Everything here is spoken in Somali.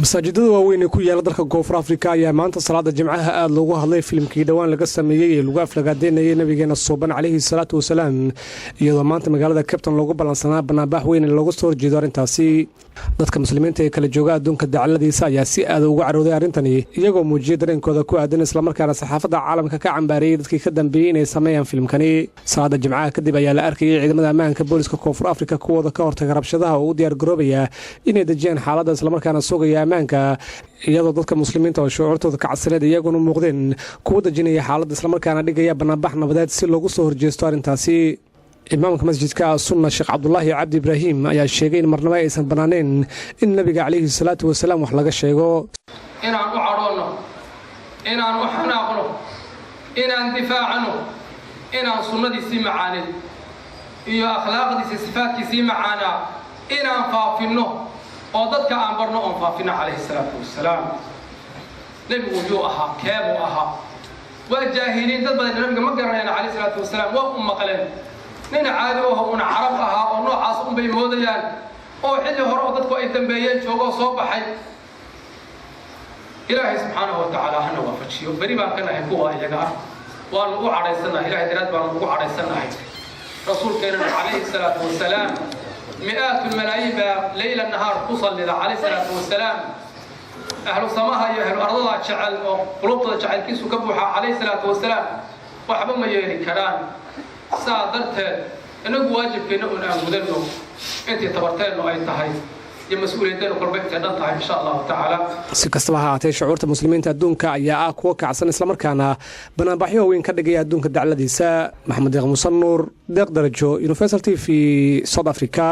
masaajidada waaweyn ee ku yaala dalka Koonfur Afrika ayaa maanta salaada Jimcaha aad loogu hadlay filimkii dhawaan laga sameeyay ee lagu aflagaadeynayay nabigeena Suuban calayhi salaatu wasalaam iyadoo maanta magaalada Cape Town loogu balansanaa banaabax weyn ee loogu soo horjeedo arintaasi dadka muslimiinta ee kala jooga adduunka dacaladiisa ayaa si aad uga carooday arintani iyagoo muujiyay dareenkooda ku aadan isla markaana saxaafadda caalamka ka cambaarayay dadkii ka dambeeyay inay sameeyaan filimkani salaada Jimcaha kadib ayaa la arkayay ciidamada ammaanka booliska Koonfur Afrika kuwada ka hortagay rabshadaha oo u diyaar garoobaya inay dajiyaan xaaladda isla markaana sugaya ammaanka iyadoo dadka muslimiinta oo shucuurtooda ka casriyeed iyaguna muuqdeen kuwa dajinaya xaaladda isla markaana dhigaya banaabax nabadeed si loogu soo horjeesto arintaasi imaamka masjidka sunna Sheekh Cabdullaahi Cabdi Ibraahim ayaa sheegay in marnaba aysan banaaneen in nabiga calayhi salaatu wasalaam wax laga sheego inaan u cadhoono inaan u xanaaqno inaan difaacno inaan sunnadiisii macaanin iyo akhlaaqdiisii sifaadkiisii macaanaa inaan faafino oo dadka aan barno oo faafina calayhi salaatu wasalaam nabigu wuxuu ahaa keebuu ahaa waa jaahiliin dad badan nabiga ma garanayaan calayhi salaatu wasalaam waa u maqleen nin caadi oo una carab ahaa oo noocaas un bay moodayaan oo xilli hore oo dadku ay dambeeyeen joogo soo baxay ilaahay subxaanahu wa tacaala hana waafajiyo beri baan ka nahay kuwa iyaga ah waan ugu cadhaysanahay ilaahay daraad baan ugu cadhaysanahay rasuulkeena calayhi salaatu wasalaam مئات الملايين ليل النهار توصل إلى عليه الصلاة والسلام أهل سماها يا أهل أرضها جعل قلوبها جعل كيسو كبوحة عليه الصلاة والسلام وحبا ما يهلي كران سادرت إنه واجب كنا مدنه أنت تبرتين أي تهي يا مسؤوليتين وكل بيت تدنتها إن شاء الله تعالى si kastaba ha ahaatee shucuurta muslimiinta adduunka ayaa ah kuwa kacsan isla markaana banaabaxyo weyn ka dhigaya adduunka dacladiisa maxamed deeq musan nuur deeq darajo Universal TV South Africa